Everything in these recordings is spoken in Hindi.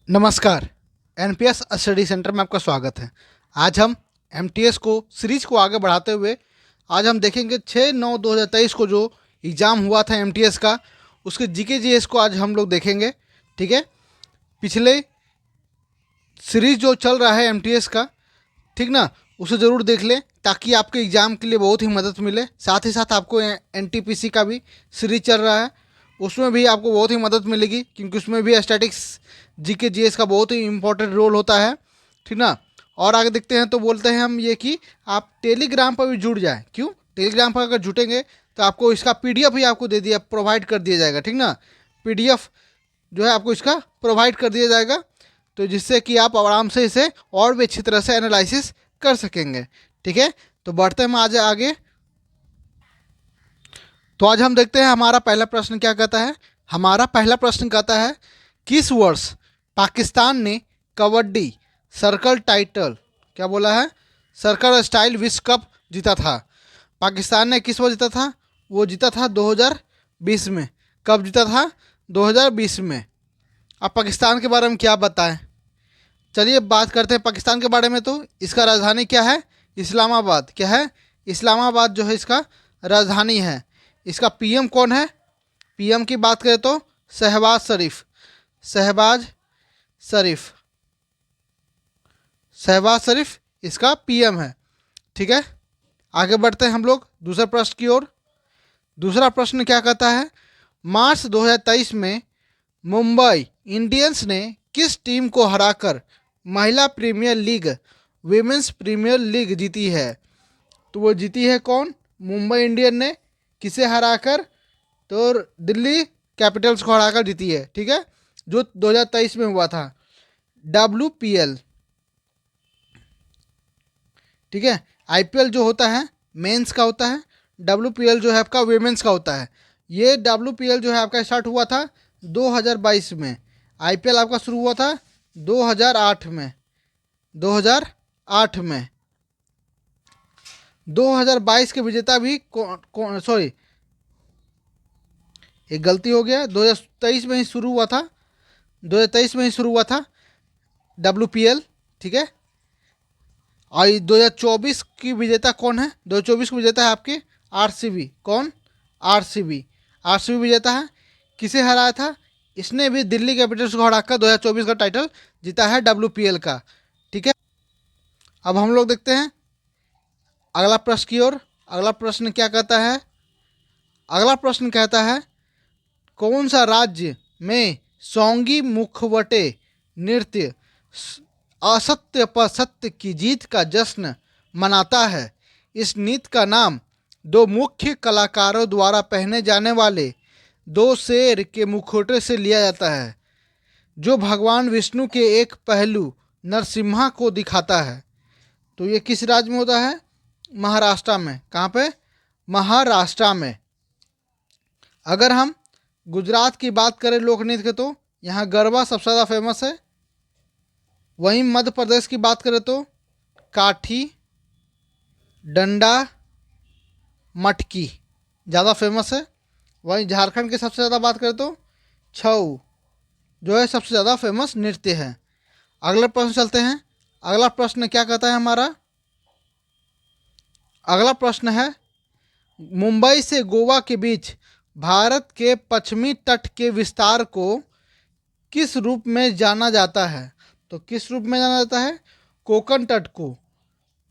नमस्कार। एनपीएस स्टडी सेंटर में आपका स्वागत है। आज हम एमटीएस को सीरीज को आगे बढ़ाते हुए आज हम देखेंगे 6/9/2023 को जो एग्ज़ाम हुआ था एमटीएस का, उसके जीके जीएस को आज हम लोग देखेंगे। ठीक है, पिछले सीरीज जो चल रहा है एमटीएस का, ठीक ना, उसे ज़रूर देख लें ताकि आपके एग्ज़ाम के लिए बहुत ही मदद मिले। साथ ही साथ आपको एनटीपीसी का भी सीरीज चल रहा है, उसमें भी आपको बहुत ही मदद मिलेगी क्योंकि उसमें भी स्टैटिक्स जीके जीएस का बहुत ही इंपॉर्टेंट रोल होता है। ठीक ना, और आगे देखते हैं तो बोलते हैं हम ये कि आप टेलीग्राम पर भी जुड़ जाएं। क्यों? टेलीग्राम पर अगर जुटेंगे तो आपको इसका पीडीएफ ही आपको दे दिया प्रोवाइड कर दिया जाएगा। ठीक ना, पीडीएफ जो है आपको इसका प्रोवाइड कर दिया जाएगा, तो जिससे कि आप आराम से इसे और भी अच्छी तरह से एनालिसिस कर सकेंगे। ठीक है, तो बढ़ते हैं आज आगे। तो आज हम देखते हैं हमारा पहला प्रश्न क्या कहता है। हमारा पहला प्रश्न कहता है, किस वर्ष पाकिस्तान ने कबड्डी सर्कल टाइटल, क्या बोला है, सर्कल स्टाइल विश्व कप जीता था। पाकिस्तान ने किस वर्ष जीता था? वो जीता था 2020 में। कब जीता था? 2020 में। अब पाकिस्तान के बारे में क्या बताएं, चलिए बात करते हैं पाकिस्तान के बारे में। तो इसका राजधानी क्या है? इस्लामाबाद। क्या है? इस्लामाबाद जो है इसका राजधानी है। इसका पीएम कौन है? पीएम की बात करें तो शहबाज शरीफ। शहबाज शरीफ, शहबाज शरीफ इसका पीएम है। ठीक है, आगे बढ़ते हैं हम लोग दूसरे प्रश्न की ओर। दूसरा प्रश्न क्या कहता है, मार्च 2023 में मुंबई इंडियंस ने किस टीम को हराकर महिला premier league, women's premier league जीती है? तो वो जीती है कौन? मुंबई इंडियन ने किसे हराकर? तो दिल्ली कैपिटल्स को हराकर जीती है। ठीक है, जो 2023 में हुआ था, WPL। ठीक है, आईपीएल जो होता है मेंस का होता है, WPL जो है आपका वीमेंस का होता है। ये WPL जो है आपका स्टार्ट हुआ था 2022 में। आईपीएल आपका शुरू हुआ था 2008 में। 2008 में 2022 के विजेता भी कौन, सॉरी एक गलती हो गया, 2023 में ही शुरू हुआ था। 2023 में ही शुरू हुआ था WPL। ठीक है, और 2024 की विजेता कौन है? 2024 की विजेता है आपकी आरसीबी। कौन? आरसीबी। आरसीबी विजेता है। किसे हराया था? इसने भी दिल्ली कैपिटल्स को हराकर 2024 का टाइटल जीता है WPL का। ठीक है, अब हम लोग देखते हैं अगला प्रश्न की ओर। अगला प्रश्न क्या कहता है? अगला प्रश्न कहता है, कौन सा राज्य में सोंगी मुखवटे नृत्य असत्य पर सत्य की जीत का जश्न मनाता है? इस नृत्य का नाम दो मुख्य कलाकारों द्वारा पहने जाने वाले दो शेर के मुखौटे से लिया जाता है, जो भगवान विष्णु के एक पहलू नरसिम्हा को दिखाता है। तो ये किस राज्य में होता है? महाराष्ट्र में। कहाँ पे? महाराष्ट्र में। अगर हम गुजरात की बात करें लोक नृत्य के, तो यहाँ गरबा सबसे ज़्यादा फेमस है। वहीं मध्य प्रदेश की बात करें तो काठी, डंडा, मटकी ज़्यादा फेमस है। वहीं झारखंड की सबसे ज़्यादा बात करें तो छऊ जो है सबसे ज़्यादा फेमस नृत्य है। अगला प्रश्न चलते हैं। अगला प्रश्न क्या कहता है हमारा? अगला प्रश्न है, मुंबई से गोवा के बीच भारत के पश्चिमी तट के विस्तार को किस रूप में जाना जाता है? तो किस रूप में जाना जाता है? कोंकण तट को।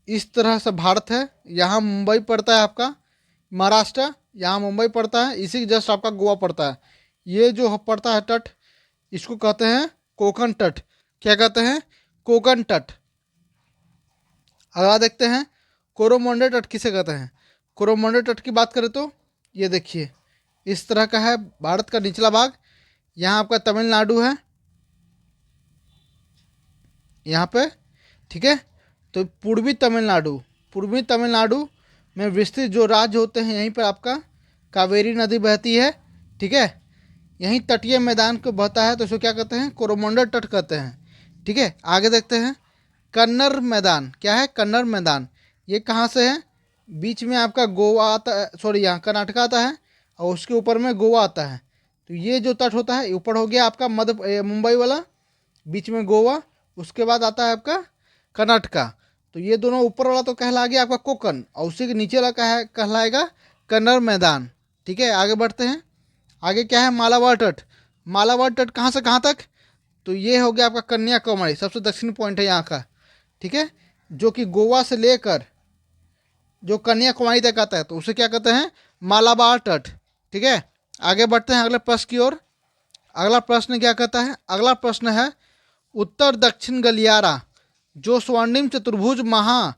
इस तरह से भारत है, यहाँ मुंबई पड़ता है आपका महाराष्ट्र, यहाँ मुंबई पड़ता है, इसी जस्ट आपका गोवा पड़ता है। ये जो पड़ता है तट, इसको कहते हैं कोंकण तट। क्या कहते हैं? कोंकण तट। अगला देखते हैं, कोरोमंडल तट किसे कहते हैं? कोरोमंडल तट की बात करें तो ये देखिए इस तरह का है भारत का निचला भाग। यहाँ आपका तमिलनाडु है यहाँ पे। ठीक है, तो पूर्वी तमिलनाडु में विस्तृत जो राज्य होते हैं, यहीं पर आपका कावेरी नदी बहती है। ठीक है, यहीं तटीय मैदान को बहता है, तो इसको क्या कहते हैं? कोरोमंडल तट कहते हैं। ठीक है, आगे देखते हैं, कन्नर मैदान। क्या है? कन्नर मैदान। ये कहाँ से है? बीच में आपका गोवा आता है, सॉरी यहाँ कर्नाटक आता है और उसके ऊपर में गोवा आता है। तो ये जो तट होता है ऊपर हो गया आपका मध्य मुंबई वाला, बीच में गोवा, उसके बाद आता है आपका कर्नाटका। तो ये दोनों ऊपर वाला तो कहला गया आपका कोकन, और उसी के नीचे वाला कहलाएगा कन्नड़ मैदान। ठीक है, आगे बढ़ते हैं। आगे क्या है, मालाबार तट। मालाबार तट कहाँ से कहाँ तक, तो ये हो गया आपका कन्याकुमारी, सबसे दक्षिणी पॉइंट है यहाँ का। ठीक है, जो कि गोवा से लेकर जो कन्याकुमारी तक आता है, तो उसे क्या कहते हैं, मालाबार तट। ठीक है, आगे बढ़ते हैं अगले प्रश्न की ओर। अगला प्रश्न क्या कहता है, अगला प्रश्न है उत्तर दक्षिण गलियारा जो स्वर्णिम चतुर्भुज महा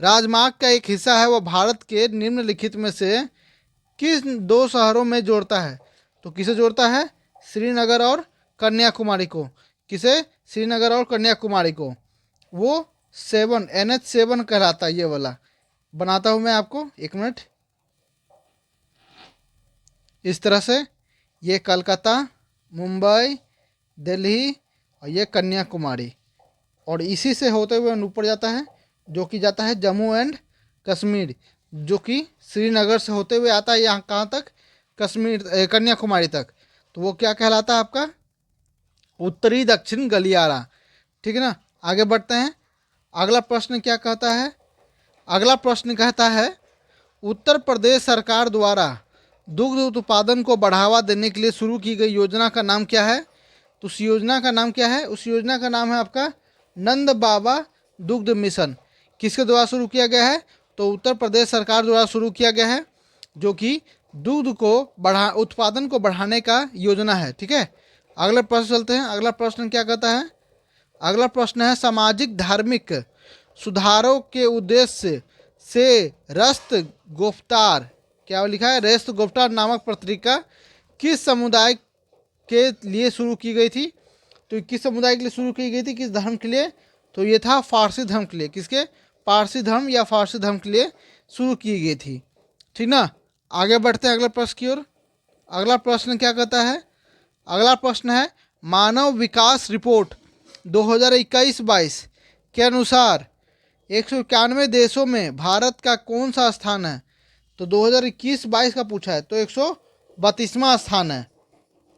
राजमार्ग का एक हिस्सा है, वह भारत के निम्नलिखित में से किस दो शहरों में जोड़ता है। तो किसे जोड़ता है, श्रीनगर और कन्याकुमारी को। किसे, श्रीनगर और कन्याकुमारी को। वो 7 NH7 कहलाता है, ये वाला बनाता हूँ मैं आपको, एक मिनट। इस तरह से ये कलकत्ता, मुंबई, दिल्ली और ये कन्याकुमारी, और इसी से होते हुए ऊपर जाता है, जो कि जाता है जम्मू एंड कश्मीर, जो कि श्रीनगर से होते हुए आता है यहाँ कहाँ तक, कश्मीर कन्याकुमारी तक। तो वो क्या कहलाता है आपका, उत्तरी दक्षिण गलियारा। ठीक है ना, आगे बढ़ते हैं। अगला प्रश्न क्या कहता है, अगला प्रश्न कहता है उत्तर प्रदेश सरकार द्वारा दुग्ध उत्पादन को बढ़ावा देने के लिए शुरू की गई योजना का नाम क्या है। तो उस योजना का नाम क्या है, उस योजना का नाम है आपका नंद बाबा दुग्ध मिशन। किसके द्वारा शुरू किया गया है, तो उत्तर प्रदेश सरकार द्वारा शुरू किया गया है, जो कि दूध को उत्पादन को बढ़ाने का योजना है। ठीक है, अगले प्रश्न चलते हैं। अगला प्रश्न क्या कहता है, अगला प्रश्न है सामाजिक धार्मिक सुधारों के उद्देश्य से रस्त गुफ्तार, क्या लिखा है, रेस्त गुफ्तार नामक पत्रिका किस समुदाय के लिए शुरू की गई थी। तो किस समुदाय के लिए शुरू की गई थी, किस धर्म के लिए, तो ये था फारसी धर्म के लिए। किसके, पारसी धर्म या फारसी धर्म के लिए शुरू की गई थी। ठीक ना, आगे बढ़ते हैं अगले प्रश्न की ओर। अगला प्रश्न क्या कहता है, अगला प्रश्न है मानव विकास रिपोर्ट 2021-22 के अनुसार 191 देशों में भारत का कौन सा स्थान है। तो 2021-22 का पूछा है, तो 132वां स्थान है।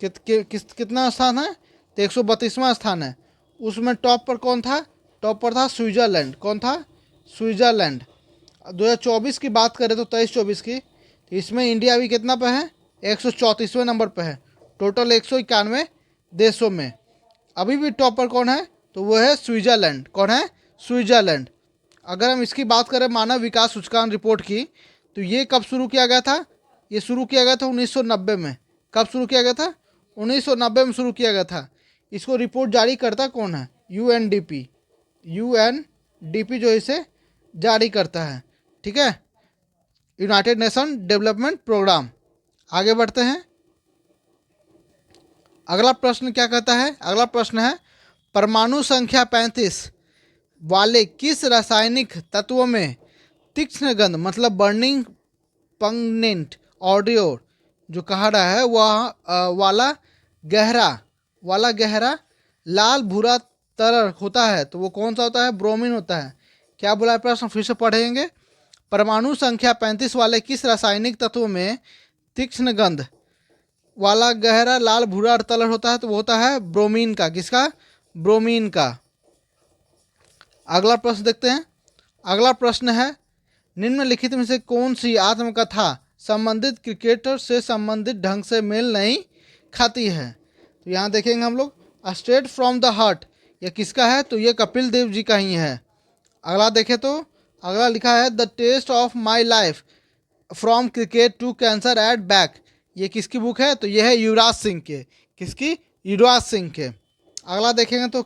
कितना स्थान है, तो 132वां स्थान है। उसमें टॉप पर कौन था, टॉप पर था स्विट्ज़रलैंड। कौन था, स्विट्ज़रलैंड। 2024 की बात करें तो 23-24 की, तो इसमें इंडिया अभी कितना पे है, 134वें नंबर पे है, टोटल 191 देशों में। अभी भी टॉप पर कौन है, तो वो है स्विट्ज़रलैंड। कौन है, स्विट्ज़रलैंड। अगर हम इसकी बात करें मानव विकास सूचकांक रिपोर्ट की, तो ये कब शुरू किया गया था, ये शुरू किया गया था 1990 में। कब शुरू किया गया था, 1990 में शुरू किया गया था। इसको रिपोर्ट जारी करता कौन है, UNDP। UNDP जो इसे जारी करता है। ठीक है, यूनाइटेड नेशन डेवलपमेंट प्रोग्राम। आगे बढ़ते हैं। अगला प्रश्न क्या कहता है, अगला प्रश्न है परमाणु संख्या 35 वाले किस रासायनिक तत्व में तीक्ष्ण गंध मतलब बर्निंग पंगनेंट ऑडियो जो कहा रहा है वह वाला गहरा लाल भूरा तरल होता है, तो वो कौन सा होता है, ब्रोमीन होता है। क्या बोला है प्रश्न, फिर से पढ़ेंगे। परमाणु संख्या 35 वाले किस रासायनिक तत्व में तीक्ष्ण गंध वाला गहरा लाल भूरा तरल होता है, तो वो होता है ब्रोमीन का। किसका, ब्रोमीन का। अगला प्रश्न देखते हैं। अगला प्रश्न है निम्नलिखित में से कौन सी आत्मकथा संबंधित क्रिकेटर से संबंधित ढंग से मेल नहीं खाती है। तो यहाँ देखेंगे हम लोग स्ट्रेट फ्रॉम द हार्ट, यह किसका है, तो ये कपिल देव जी का ही है। अगला देखें तो अगला लिखा है the test of my life from cricket to cancer at back, ये किसकी बुक है, तो ये है युवराज सिंह के। किसकी, युवराज सिंह के। अगला देखेंगे तो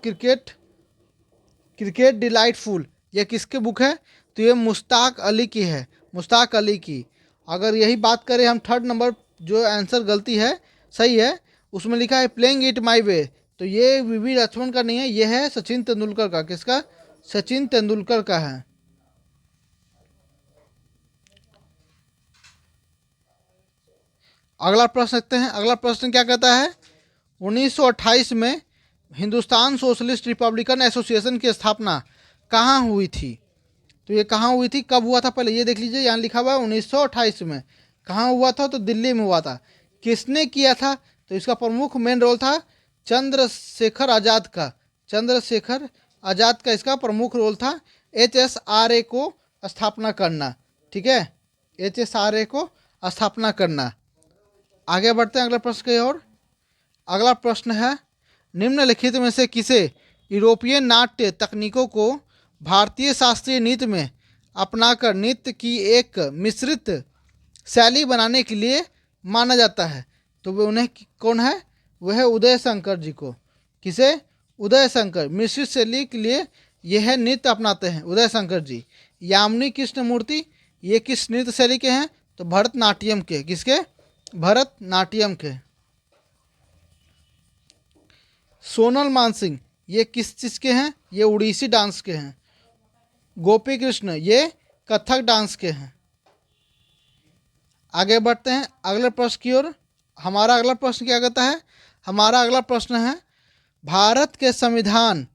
क्रिकेट डिलाइटफुल, ये किसकी बुक है, तो ये मुश्ताक अली की है, मुश्ताक अली की। अगर यही बात करें हम थर्ड नंबर जो आंसर गलती है सही है, उसमें लिखा है प्लेइंग इट माई वे, तो ये वीवी लक्ष्मण का नहीं है, ये है सचिन तेंदुलकर का। किसका, सचिन तेंदुलकर का है। अगला प्रश्न देखते हैं। अगला प्रश्न क्या कहता है 1928 में हिंदुस्तान सोशलिस्ट रिपब्लिकन एसोसिएशन की स्थापना कहाँ हुई थी। तो ये कहाँ हुई थी, कब हुआ था, पहले ये देख लीजिए। यहाँ लिखा हुआ है 1928 में। कहाँ हुआ था, तो दिल्ली में हुआ था। किसने किया था, तो इसका प्रमुख मेन रोल था चंद्रशेखर आज़ाद का। चंद्रशेखर आज़ाद का इसका प्रमुख रोल था HSRA को स्थापना करना। ठीक है, HSRA को स्थापना करना। आगे बढ़ते हैं अगला प्रश्न की ओर। अगला प्रश्न है, निम्नलिखित में से किसे यूरोपीय नाट्य तकनीकों को भारतीय शास्त्रीय नृत्य में अपनाकर नृत्य की एक मिश्रित शैली बनाने के लिए माना जाता है? तो वो उन्हें कौन है? वह है उदय शंकर जी को। किसे? उदय शंकर मिश्रित शैली के लिए यह नृत्य अपनाते हैं उदय शंकर जी। यामिनी कृष्णमूर्ति ये किस नृत्य शैली के हैं? तो भरतनाट्यम के। किसके? भरतनाट्यम के। सोनल मानसिंह ये किस चीज़ के हैं? ये उड़ीसी डांस के हैं। गोपी कृष्ण ये कथक डांस के हैं। आगे बढ़ते हैं अगले प्रश्न की ओर। हमारा अगला प्रश्न क्या कहता है? हमारा अगला प्रश्न है, भारत के संविधान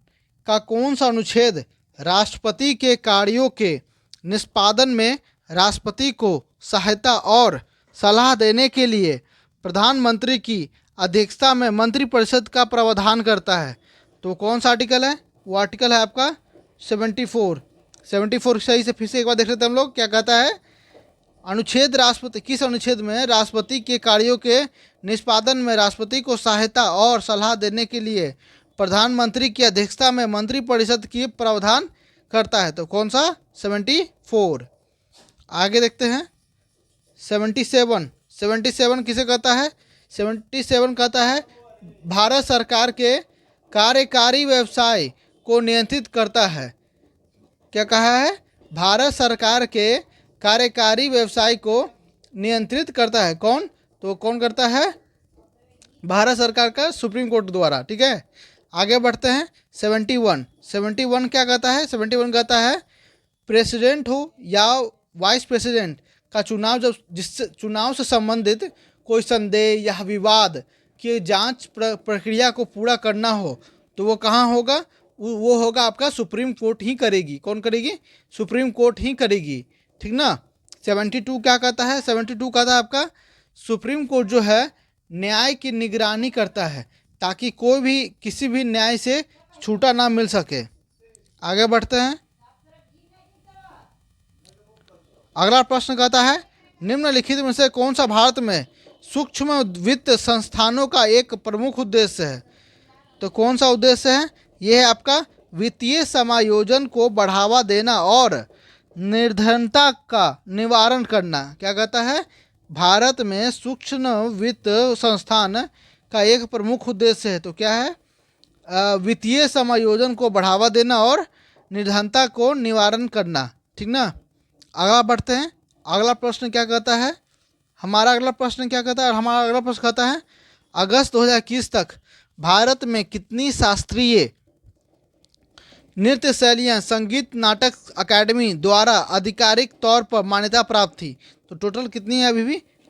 का कौन सा अनुच्छेद राष्ट्रपति के कार्यों के निष्पादन में राष्ट्रपति को सहायता और सलाह देने के लिए प्रधानमंत्री की अध्यक्षता में मंत्रिपरिषद का प्रावधान करता है? तो कौन सा आर्टिकल है? वो आर्टिकल है आपका 74 सही से फिर से एक बार देख लेते हैं हम लोग। क्या कहता है? अनुच्छेद राष्ट्रपति किस अनुच्छेद में राष्ट्रपति के कार्यों के निष्पादन में राष्ट्रपति को सहायता और सलाह देने के लिए प्रधानमंत्री की अध्यक्षता में मंत्रिपरिषद की प्रावधान करता है? तो कौन सा? 74। आगे देखते हैं 77 किसे कहता है? 77 कहता है भारत सरकार के कार्यकारी व्यवसाय को नियंत्रित करता है। क्या कहा है? भारत सरकार के कार्यकारी व्यवसाय को नियंत्रित करता है। कौन? तो कौन करता है? भारत सरकार का सुप्रीम कोर्ट द्वारा। ठीक है, आगे बढ़ते हैं 71 क्या कहता है? 71 कहता है प्रेसिडेंट हो या वाइस प्रेसिडेंट का चुनाव जब जिससे चुनाव से संबंधित कोई संदेह या विवाद की जांच प्रक्रिया को पूरा करना हो तो वो कहाँ होगा? वो होगा आपका सुप्रीम कोर्ट ही करेगी। कौन करेगी? सुप्रीम कोर्ट ही करेगी। ठीक ना। 72 क्या कहता है? 72 कहता है आपका सुप्रीम कोर्ट जो है न्याय की निगरानी करता है ताकि कोई भी किसी भी न्याय से छूटा ना मिल सके। आगे बढ़ते हैं अगला प्रश्न कहता है निम्नलिखित में से कौन सा भारत में सूक्ष्म वित्त संस्थानों का एक प्रमुख उद्देश्य है? तो कौन सा उद्देश्य है? यह है आपका वित्तीय समायोजन को बढ़ावा देना और निर्धनता का निवारण करना। क्या कहता है? भारत में सूक्ष्म वित्त संस्थान का एक प्रमुख उद्देश्य है। तो क्या है? वित्तीय समायोजन को बढ़ावा देना और निर्धनता को निवारण करना। ठीक ना। आगे बढ़ते हैं अगला प्रश्न क्या कहता है? हमारा अगला प्रश्न क्या कहता है? हमारा अगला प्रश्न कहता है अगस्त 2021 तक भारत में कितनी शास्त्रीय नृत्य शैलियाँ संगीत नाटक अकादमी द्वारा आधिकारिक तौर पर मान्यता प्राप्त थी? तो टोटल कितनी है?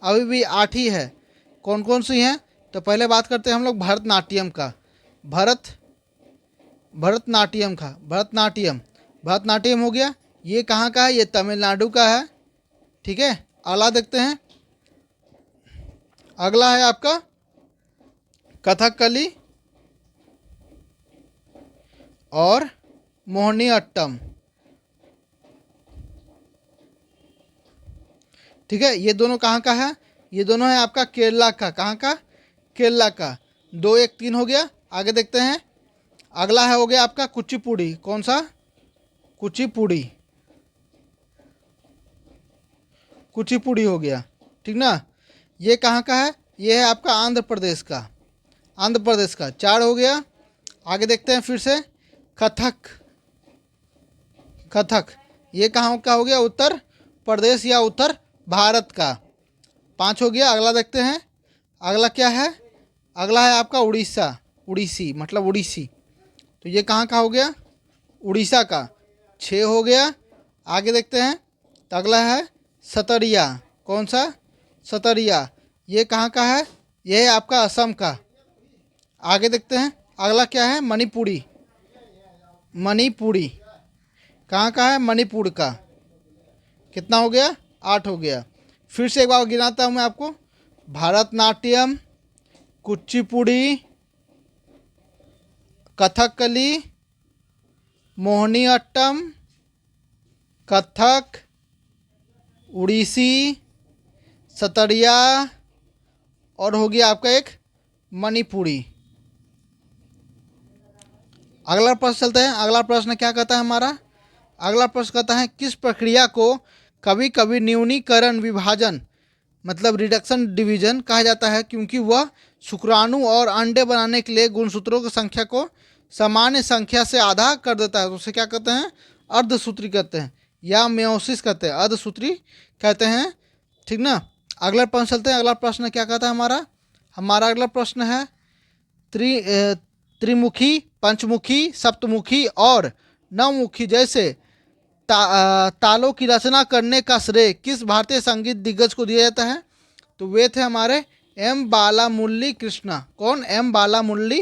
अभी भी 8 ही है। कौन कौन सी हैं? तो पहले बात करते हैं हम लोग भरतनाट्यम का। भरतनाट्यम हो गया। ये कहाँ का है? ये तमिलनाडु का है। ठीक है, अगला देखते हैं। अगला है आपका कथकली और मोहिनीअट्टम। ठीक है, ये दोनों कहाँ का है? ये दोनों है आपका केरला का। कहाँ का? केरला का। 2 1 3 हो गया। आगे देखते हैं अगला है हो गया आपका कुचिपुड़ी। कौन सा? कुचिपुड़ी हो गया। ठीक ना। ये कहाँ का है? ये है आपका आंध्र प्रदेश का। 4 हो गया। आगे देखते हैं फिर से कथक ये कहाँ का हो गया? उत्तर प्रदेश या उत्तर भारत का। 5 हो गया। अगला देखते हैं अगला क्या है? अगला है आपका उड़ीसी। तो ये कहाँ का हो गया? उड़ीसा का। 6 हो गया। आगे देखते हैं तो अगला है सतरिया। कौन सा? सतरिया। ये कहाँ का है? ये है आपका असम का। आगे देखते हैं अगला क्या है? मणिपुरी कहाँ का है? मणिपुर का। कितना हो गया? 8 हो गया। फिर से एक बार गिनाता हूँ मैं आपको। भरतनाट्यम, कुचिपुड़ी, कथकली, मोहिनीअट्टम, कथक, उड़ीसी, सतरिया और हो गया आपका एक मणिपुरी। अगला प्रश्न चलते हैं। अगला प्रश्न क्या कहता है हमारा? अगला प्रश्न कहता है किस प्रक्रिया को कभी कभी न्यूनीकरण विभाजन मतलब रिडक्शन डिवीजन कहा जाता है, क्योंकि वह शुक्राणु और अंडे बनाने के लिए गुणसूत्रों की संख्या को सामान्य संख्या से आधा कर देता है। तो उसे क्या कहते हैं? अर्धसूत्री कहते हैं या मेयोसिस कहते हैं, अर्धसूत्री कहते हैं। ठीक ना। अगला प्रश्न चलते हैं। अगला प्रश्न क्या कहता है हमारा? हमारा अगला प्रश्न है त्रिमुखी, पंचमुखी, सप्तमुखी और नवमुखी जैसे तालों की रचना करने का श्रेय किस भारतीय संगीत दिग्गज को दिया जाता है? तो वे थे हमारे एम बालामुरली कृष्णा। कौन? एम बालामुरली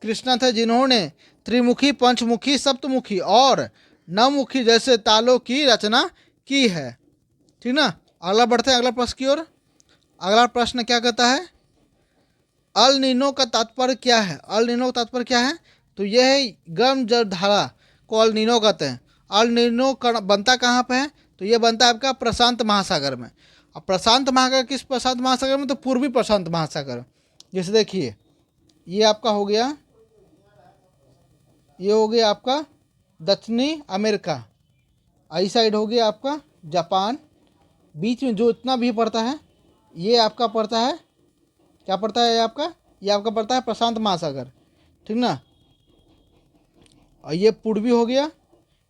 कृष्णा थे, जिन्होंने त्रिमुखी, पंचमुखी, सप्तमुखी और नवमुखी जैसे तालों की रचना की है। ठीक ना। अगला बढ़ते हैं अगला प्रश्न की ओर। अगला प्रश्न क्या कहता है? अल नीनो का तात्पर्य क्या है? अल नीनो का तात्पर्य क्या है? तो यह है गर्म जल धारा को अल नीनो कहते हैं। अल नीनो बनता कहाँ पे है? तो ये बनता है आपका प्रशांत महासागर में। अब प्रशांत महासागर किस प्रशांत महासागर में? तो पूर्वी प्रशांत महासागर। जैसे देखिए ये आपका हो गया, ये हो गया आपका दक्षिणी अमेरिका, आई साइड हो गया आपका जापान, बीच में जो इतना भी पड़ता है ये आपका पड़ता है, क्या पड़ता है? ये आपका पड़ता है प्रशांत महासागर। ठीक ना। और ये पूर्वी हो गया,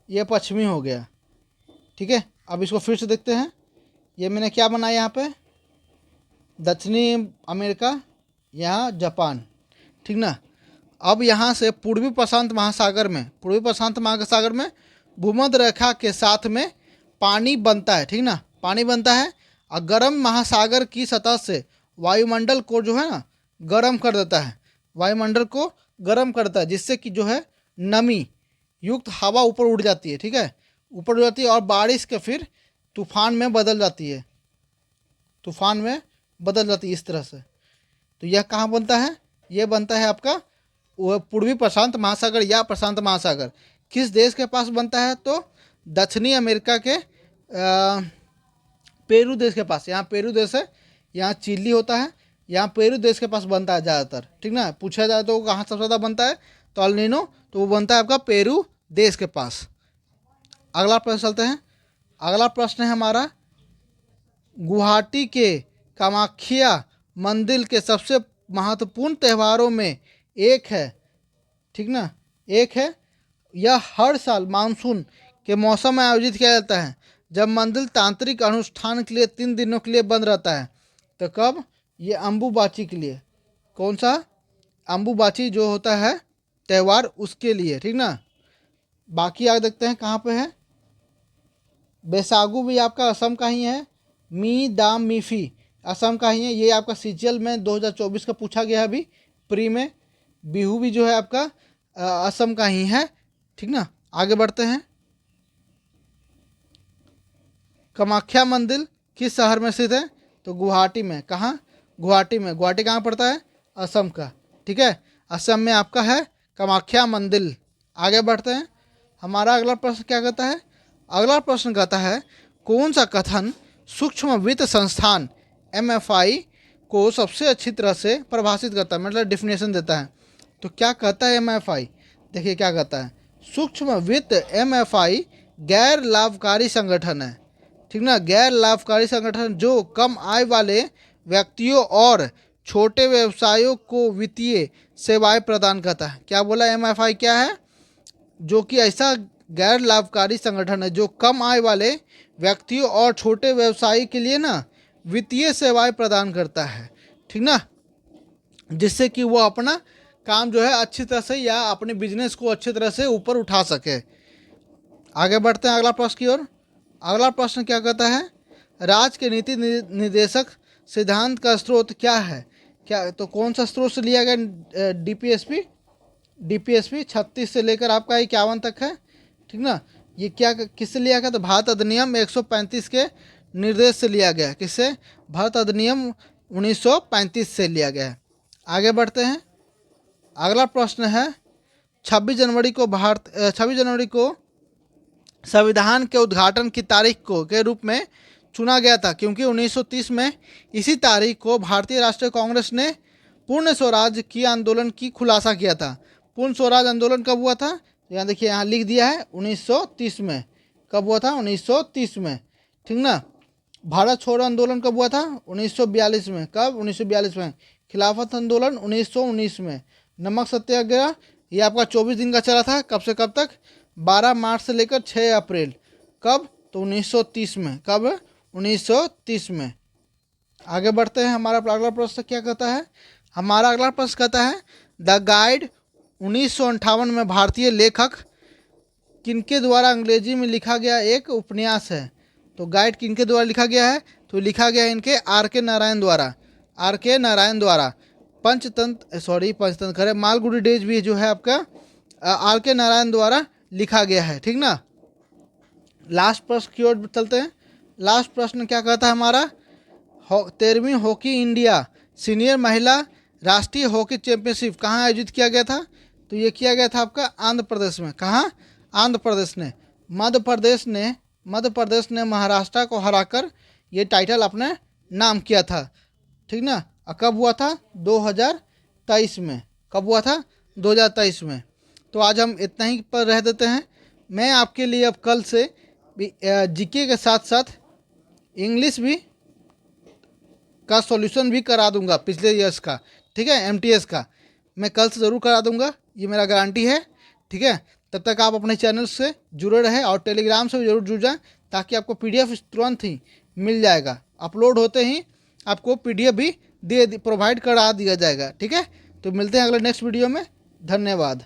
ये पश्चिमी हो गया। ठीक है। अब इसको फिर से देखते हैं। ये मैंने क्या बनाया यहाँ पे? दक्षिणी अमेरिका, यहाँ जापान। ठीक ना। अब यहाँ से पूर्वी प्रशांत महासागर में भूमध्य रेखा के साथ में पानी बनता है। ठीक ना। पानी बनता है और गर्म महासागर की सतह से वायुमंडल को जो है ना गर्म कर देता है, वायुमंडल को गर्म करता है, जिससे कि जो है नमी युक्त हवा ऊपर उड़ जाती है। ठीक है। ऊपर उड़ जाती है और बारिश के फिर तूफान में बदल जाती है, तूफान में बदल जाती है इस तरह से। तो यह कहाँ बनता है? यह बनता है आपका वह पूर्वी प्रशांत महासागर या प्रशांत महासागर। किस देश के पास बनता है? तो दक्षिणी अमेरिका के पेरू देश के पास। यहाँ पेरू देश है, यहाँ चिली होता है, यहाँ पेरू देश के पास बनता है ज़्यादातर। ठीक ना। पूछा जाए तो कहाँ सबसे ज़्यादा बनता है? तो अल नीनो तो वो बनता है आपका पेरू देश के पास। अगला प्रश्न चलते हैं। अगला प्रश्न है हमारा गुवाहाटी के कामाख्या मंदिर के सबसे महत्वपूर्ण त्योहारों में एक है। ठीक ना। एक है, यह हर साल मानसून के मौसम में आयोजित किया जाता है, जब मंदिर तांत्रिक अनुष्ठान के लिए 3 दिनों के लिए बंद रहता है। तो कब? ये अम्बुबाची के लिए। कौन सा? अम्बुबाची जो होता है त्यौहार, उसके लिए। ठीक ना। बाकी आगे देखते हैं कहाँ पे है। बैसागु भी आपका असम का ही है। मी दाम मीफी असम का ही है। ये आपका सीजीएल में 2024 का पूछा गया है अभी प्री में। बिहू भी जो है आपका असम का ही है। ठीक ना। आगे बढ़ते हैं। कामाख्या मंदिर किस शहर में स्थित है? तो गुवाहाटी में। कहाँ? गुवाहाटी में। गुवाहाटी कहाँ पड़ता है? असम का। ठीक है। असम में आपका है कामाख्या मंदिर। आगे बढ़ते हैं। हमारा अगला प्रश्न क्या कहता है? अगला प्रश्न कहता है कौन सा कथन सूक्ष्म वित्त संस्थान एमएफआई को सबसे अच्छी तरह से परिभाषित करता है, मतलब डिफिनेशन देता है? तो क्या कहता है एमएफआई? देखिए क्या कहता है। सूक्ष्म वित्त एमएफआई गैर लाभकारी संगठन है। ठीक ना। गैर लाभकारी संगठन जो कम आय वाले व्यक्तियों और छोटे व्यवसायों को वित्तीय सेवाएं प्रदान करता है। क्या बोला? एमएफआई क्या है? जो कि ऐसा गैर लाभकारी संगठन है जो कम आय वाले व्यक्तियों और छोटे व्यवसायी के लिए ना वित्तीय सेवाएं प्रदान करता है। ठीक ना। जिससे कि वो अपना काम जो है अच्छी तरह से या अपने बिजनेस को अच्छी तरह से ऊपर उठा सके। आगे बढ़ते हैं अगला प्रश्न की ओर। अगला प्रश्न क्या कहता है? राज्य के नीति निर्देशक सिद्धांत का स्रोत क्या है? क्या? तो कौन सा स्रोत से लिया गया? डीपीएसपी 36 से लेकर आपका 51 तक है। ठीक ना। ये क्या किससे लिया गया? तो भारत अधिनियम 135 के निर्देश से लिया गया। किससे? भारत अधिनियम 1935 से लिया गया है। आगे बढ़ते हैं। अगला प्रश्न है 26 जनवरी को संविधान के उद्घाटन की तारीख को के रूप में चुना गया था, क्योंकि 1930 में इसी तारीख को भारतीय राष्ट्रीय कांग्रेस ने पूर्ण स्वराज की आंदोलन की खुलासा किया था। पूर्ण स्वराज आंदोलन कब हुआ था? यहाँ देखिए, यहाँ लिख दिया है 1930 में। कब हुआ था? 1930 में, ठीक ना। भारत छोड़ो आंदोलन कब हुआ था? 1942 में। कब? 1942 में। खिलाफत आंदोलन 1919 में। नमक सत्याग्रह ये आपका 24 दिन का चला था। कब से कब तक? 12 मार्च से लेकर 6 अप्रैल। कब? तो 1930 में। कब? 1930 में। आगे बढ़ते हैं। हमारा अगला प्रश्न क्या कहता है? हमारा अगला प्रश्न कहता है द गाइड 1958 में भारतीय लेखक किनके द्वारा अंग्रेजी में लिखा गया एक उपन्यास है। तो गाइड किनके द्वारा लिखा गया है? तो लिखा गया है इनके R.K. नारायण द्वारा। R.K. नारायण द्वारा। पंचतंत्र करे मालगुडी डेज भी जो है आपका R.K. नारायण द्वारा लिखा गया है, ठीक ना। लास्ट प्रश्न की ओर चलते हैं। लास्ट प्रश्न क्या कहता है हमारा? 13वीं हॉकी इंडिया सीनियर महिला राष्ट्रीय हॉकी चैंपियनशिप कहाँ आयोजित किया गया था? तो ये किया गया था आपका आंध्र प्रदेश में। कहाँ? आंध्र प्रदेश ने। मध्य प्रदेश ने महाराष्ट्र को हराकर ये टाइटल अपने नाम किया था, ठीक ना। कब हुआ था? 2023 में। कब हुआ था? 2023 में। तो आज हम इतना ही पर रह देते हैं। मैं आपके लिए अब कल से जीके के साथ साथ इंग्लिश भी का सॉल्यूशन भी करा दूंगा पिछले ईयर्स का, ठीक है, एमटीएस का। मैं कल से ज़रूर करा दूंगा, ये मेरा गारंटी है, ठीक है। तब तक आप अपने चैनल से जुड़े रहें और टेलीग्राम से भी जरूर जुड़ जाएं, ताकि आपको पीडीएफ तुरंत ही मिल जाएगा। अपलोड होते ही आपको पीडीएफ भी प्रोवाइड करा दिया जाएगा, ठीक है। तो मिलते हैं अगले नेक्स्ट वीडियो में। धन्यवाद।